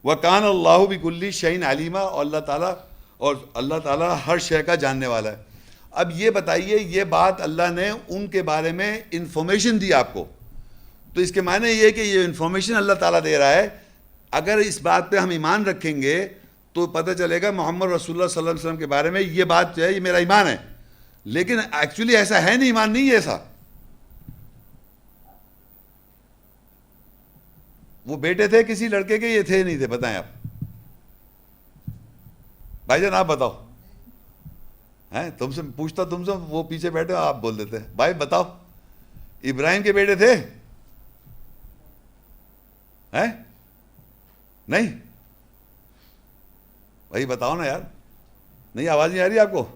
وَكَانَ اللَّهُ بِكُلِّ شَيْءٍ عَلِيمًا، اور اللہ تعالیٰ ہر شے کا جاننے والا ہے۔ اب یہ بتائیے، یہ بات اللہ نے ان کے بارے میں انفارمیشن دی آپ کو، تو اس کے معنی یہ ہے کہ یہ انفارمیشن اللہ تعالیٰ دے رہا ہے۔ اگر اس بات پہ ہم ایمان رکھیں گے تو پتہ چلے گا محمد رسول اللہ صلی اللہ علیہ وسلم کے بارے میں یہ بات جو ہے یہ میرا ایمان ہے، لیکن ایکچولی ایسا ہے نہیں، ایمان نہیں ہے ایسا۔ وہ بیٹے تھے کسی لڑکے کے، یہ تھے نہیں تھے، بتائیں آپ بھائی جان، آپ بتاؤ، ہیں تم سے پوچھتا، تم سے، وہ پیچھے بیٹھے ہو، آپ بول دیتے بھائی بتاؤ، ابراہیم کے بیٹے تھے؟ ہیں؟ نہیں بھائی بتاؤ نا یار، نہیں آواز نہیں آ رہی آپ کو؟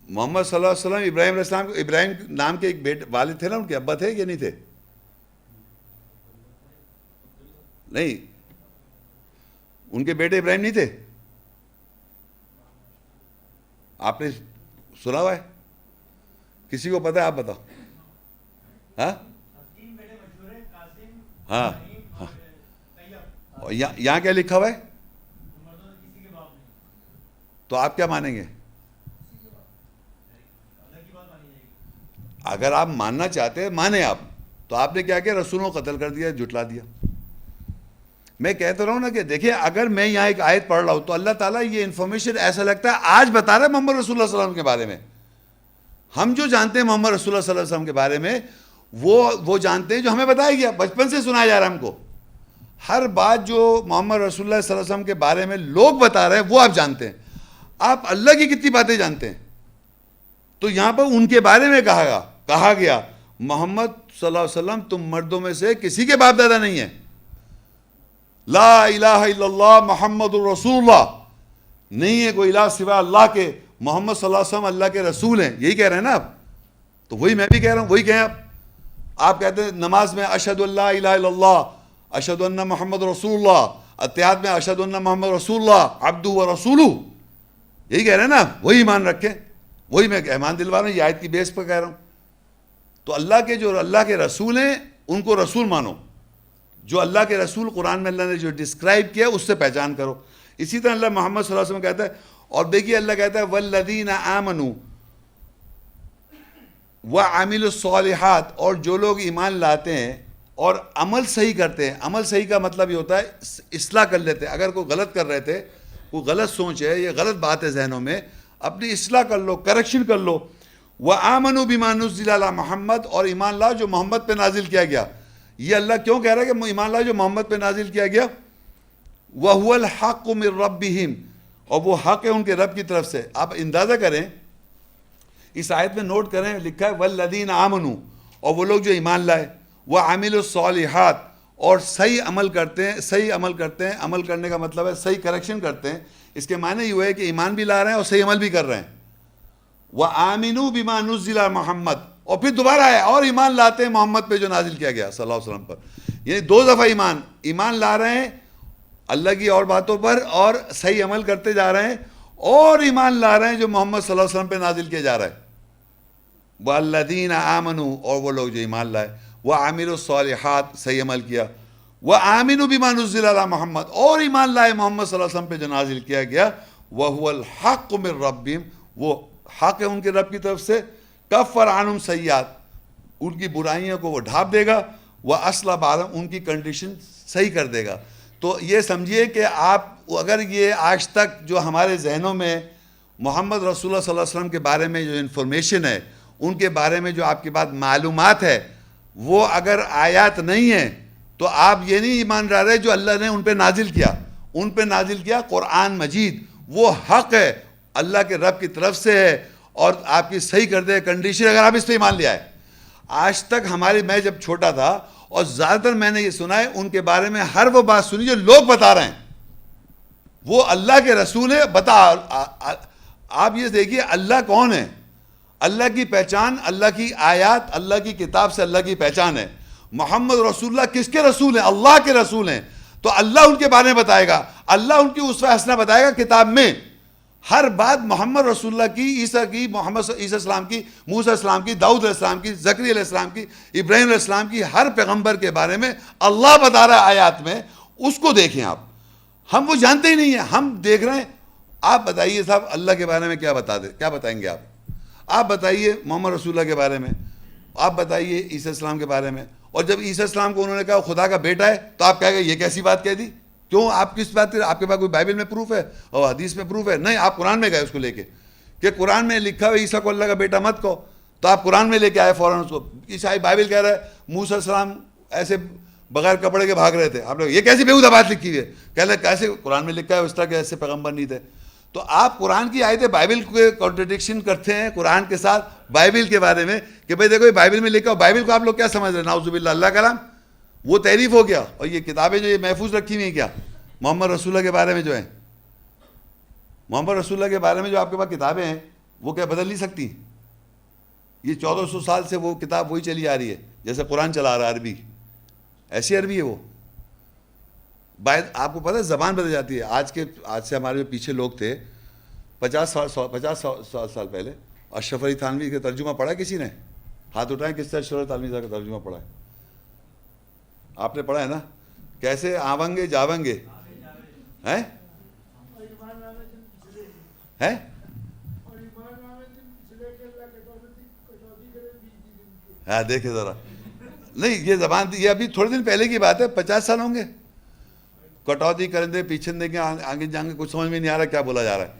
محمد صلی اللہ علیہ وسلم ابراہیم علیہ السلام، ابراہیم نام کے ایک بیٹے والد تھے نا، ان کے ابا تھے کہ نہیں تھے؟ نہیں، ان کے بیٹے ابراہیم نہیں تھے؟ آپ نے سنا ہوا ہے؟ کسی کو پتہ ہے؟ آپ بتاؤ۔ ہاں ہاں ہاں، یہاں کیا لکھا ہوا ہے؟ تو آپ کیا مانیں گے؟ اگر آپ ماننا چاہتے ہیں مانیں آپ، تو آپ نے کیا کیا؟ رسولوں کو قتل کر دیا، جھٹلا دیا۔ میں کہتا رہا ہوں نا کہ دیکھیں، اگر میں یہاں ایک آیت پڑھ رہا ہوں تو اللہ تعالیٰ یہ انفارمیشن ایسا لگتا ہے آج بتا رہا ہے محمد رسول اللہ صلی اللہ علیہ وسلم کے بارے میں۔ ہم جو جانتے ہیں محمد رسول اللہ صلی اللہ علیہ وسلم کے بارے میں، وہ جانتے ہیں جو ہمیں بتایا گیا، بچپن سے سنایا جا رہا ہے ہم کو۔ ہر بات جو محمد رسول اللہ صلی اللہ علیہ وسلم کے بارے میں لوگ بتا رہے ہیں وہ آپ جانتے ہیں۔ آپ اللہ کی کتنی باتیں جانتے ہیں؟ تو یہاں پر ان کے بارے میں کہا گیا محمد صلی اللہ علیہ وسلم تم مردوں میں سے کسی کے باپ دادا نہیں ہیں، لا الہ الا اللہ محمد الرسول اللہ، نہیں ہے کوئی الہ سوا اللہ کے، محمد صلی اللہ علیہ وسلم اللہ کے رسول ہیں، یہی کہہ رہے ہیں نا آپ؟ تو وہی میں بھی کہہ رہا ہوں، وہی کہیں آپ کہتے ہیں نماز میں اشہد ان لا الہ الا اللہ، اشہد ان محمد رسول اللہ، اتحاد میں اشہد ان محمد رسول اللہ عبدہ و رسولہ، یہی کہہ رہے ہیں نا؟ وہی ایمان رکھیں، وہی میں ایمان دلوا رہا ہوں، یہ آیت کی بیس پر کہہ رہا ہوں۔ تو اللہ کے رسول ہیں ان کو رسول مانو، جو اللہ کے رسول قرآن میں اللہ نے جو ڈسکرائب کیا اس سے پہچان کرو۔ اسی طرح اللہ محمد صلی اللہ علیہ وسلم کہتا ہے، اور دیکھیے اللہ کہتا ہے والذین آمنوا وعملوا الصالحات، اور جو لوگ ایمان لاتے ہیں اور عمل صحیح کرتے ہیں۔ عمل صحیح کا مطلب یہ ہوتا ہے اصلاح کر لیتے ہیں، اگر کوئی غلط کر رہے تھے، کوئی غلط سوچ ہے، یہ غلط بات ہے ذہنوں میں، اپنی اصلاح کر لو، کریکشن کر لو۔ وآمنوا بما نزل علی محمد، اور ایمان لاؤ جو محمد پہ نازل کیا گیا۔ یہ اللہ کیوں کہہ رہا ہے کہ ایمان لاؤ جو محمد پہ نازل کیا گیا؟ وَهُوَ الْحَقُّ مِن رَبِّهِمْ، اور وہ حق ہے ان کے رب کی طرف سے۔ آپ اندازہ کریں، اس آیت میں نوٹ کریں، لکھا ہے وَالَّذِينَ آمَنُوا، اور وہ لوگ جو ایمان لائے، وَعَمِلُوا الصَّالِحَاتِ، اور صحیح عمل کرتے ہیں۔ صحیح عمل کرتے ہیں، عمل کرنے کا مطلب ہے صحیح کریکشن کرتے ہیں۔ اس کے معنی یہ ہے کہ ایمان بھی لا رہے ہیں اور صحیح عمل بھی کر رہے ہیں۔ وَآمِنُوا بِمَا نُزِّلَ عَلَى محمد، اور پھر دوبارہ ہے اور ایمان لاتے ہیں محمد پہ جو نازل کیا گیا صلی اللہ علیہ وسلم پر۔ یعنی دو دفعہ ایمان لا رہے ہیں اللہ کی اور باتوں پر، اور صحیح عمل کرتے جا رہے ہیں، اور ایمان لا رہے ہیں جو محمد صلی اللہ علیہ وسلم پہ نازل کیا جا رہا ہے۔ وَالَّذِينَ آمَنُوا، اور وہ لوگ جو ایمان لائے، وَعَمِلُوا الصَّالِحَاتِ، صحیح عمل کیا، وَآمِنُوا بِمَا نُزِّلَ عَلَى محمد، اور ایمان لائے محمد صلی اللہ علیہ وسلم پہ جو نازل کیا گیا، وَهُوَ الْحَقُّ مِن رَبِّهِمْ، وہ حق ہے ان کے رب کی طرف سے، کفر عنہم سیئات، ان کی برائیوں کو وہ ڈھانپ دے گا، وَأَصْلَحَ بَالَهُمْ، ان کی کنڈیشن صحیح کر دے گا۔ تو یہ سمجھیے کہ آپ اگر یہ آج تک جو ہمارے ذہنوں میں محمد رسول اللہ صلی اللہ علیہ وسلم کے بارے میں جو انفارمیشن ہے، ان کے بارے میں جو آپ کے پاس معلومات ہے، وہ اگر آیات نہیں ہیں تو آپ یہ نہیں ایمان لا رہے جو اللہ نے ان پہ نازل کیا۔ ان پہ نازل کیا قرآن مجید، وہ حق ہے، اللہ کے رب کی طرف سے ہے، اور آپ کی صحیح کر دے کنڈیشن اگر آپ اس پہ ایمان لے آئے۔ آج تک میں جب چھوٹا تھا اور زیادہ تر میں نے یہ سنا ہے، ان کے بارے میں ہر وہ بات سنی جو لوگ بتا رہے ہیں، وہ اللہ کے رسول ہے، آپ یہ دیکھیے اللہ کون ہے، اللہ کی پہچان، اللہ کی آیات، اللہ کی کتاب سے اللہ کی پہچان ہے۔ محمد رسول اللہ کس کے رسول ہیں؟ اللہ کے رسول ہیں، تو اللہ ان کے بارے میں بتائے گا، اللہ ان کی اسوہ حسنہ بتائے گا کتاب میں۔ ہر بات محمد رسول اللہ کی، عیسیٰ کی، محمد عیسیٰ السلام کی، موسیٰ السلام کی، داؤد علیہ السلام کی، زکریا علیہ السلام کی، ابراہیم علیہ السلام کی، ہر پیغمبر کے بارے میں اللہ بتا رہا ہے آیات میں، اس کو دیکھیں آپ. ہم وہ جانتے ہی نہیں ہیں, ہم دیکھ رہے ہیں. آپ بتائیے صاحب اللہ کے بارے میں کیا بتائیں گے آپ بتائیے محمد رسول اللہ کے بارے میں, آپ بتائیے عیسیٰ السلام کے بارے میں. اور جب عیسیٰ السلام کو انہوں نے کہا خدا کا بیٹا ہے تو آپ کہیں گے یہ کیسی بات کہہ دی, کیوں, آپ کس بات, آپ کے پاس کوئی بائبل میں پروف ہے اور حدیث میں پروف ہے؟ نہیں, آپ قرآن میں گئے اس کو لے کے کہ قرآن میں لکھا ہوا عیسیٰ کو اللہ کا بیٹا مت کہو, تو آپ قرآن میں لے کے آئے فوراً اس کو. عیسائی بائبل کہہ رہا ہے موسیٰ علیہ السلام ایسے بغیر کپڑے کے بھاگ رہے تھے, آپ لوگ یہ کیسی بیہودہ بات لکھی ہوئی ہے, کہہ رہے کیسے قرآن میں لکھا ہے اس طرح کے ایسے پیغمبر نہیں تھے. تو آپ قرآن کی آیتیں بائبل کے کانٹرڈکشن کرتے ہیں قرآن کے ساتھ بائبل کے بارے میں کہ بھئی دیکھو یہ بائبل میں لکھا ہو. بائبل کو آپ لوگ کیا سمجھ رہے ہیں؟ نعوذ باللہ, اللہ کا کلام, وہ تحریف ہو گیا. اور یہ کتابیں جو یہ محفوظ رکھی ہوئی ہیں کیا محمد رسول اللہ کے بارے میں جو ہیں, محمد رسول اللہ کے بارے میں جو آپ کے پاس کتابیں ہیں وہ کیا بدل نہیں سکتی؟ یہ 1400 سال سے وہ کتاب وہی چلی آ رہی ہے جیسے قرآن چلا آ رہا ہے, عربی ایسی عربی ہے وہ. آپ کو پتہ ہے زبان بدل جاتی ہے. آج سے ہمارے جو پیچھے لوگ تھے 50 سال پہلے, اشرف علی تھانوی کا ترجمہ پڑھا کسی نے؟ ہاتھ اٹھائیں کس طرح اشرف علی تھانوی کا ترجمہ پڑھا ہے؟ آپ نے پڑھا ہے نا؟ کیسے آونگے جاونگے ہیں ہیں. ہاں دیکھیں ذرا, نہیں یہ زبان یہ ابھی تھوڑے دن پہلے کی بات ہے, 50 سال ہوں گے. کٹوتی کرندے پیچھندے کے آگے جانگے کچھ سمجھ میں نہیں آ رہا کیا بولا جا رہا ہے.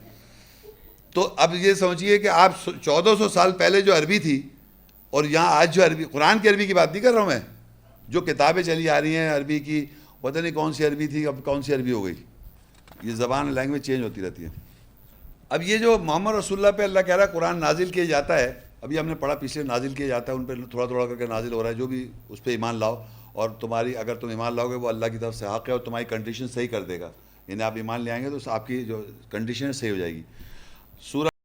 تو اب یہ سمجھیے کہ آپ 1400 سال پہلے جو عربی تھی اور یہاں آج جو عربی, قرآن کی عربی کی بات نہیں کر رہا ہوں میں, جو کتابیں چلی آ رہی ہیں عربی کی, پتہ نہیں کون سی عربی تھی اب کون سی عربی ہو گئی. یہ زبان لینگویج چینج ہوتی رہتی ہے. اب یہ جو محمد رسول اللہ پہ اللہ کہہ رہا ہے قرآن نازل کیا جاتا ہے, ابھی ہم نے پڑھا پچھلے نازل کیا جاتا ہے, ان پہ تھوڑا تھوڑا کر کے نازل ہو رہا ہے. جو بھی اس پہ ایمان لاؤ, اور تمہاری اگر تم ایمان لاؤ گے وہ اللہ کی طرف سے حق ہے اور تمہاری کنڈیشن صحیح کر دے گا. یعنی آپ ایمان لے آئیں گے تو آپ کی جو کنڈیشن صحیح ہو جائے گی. سورہ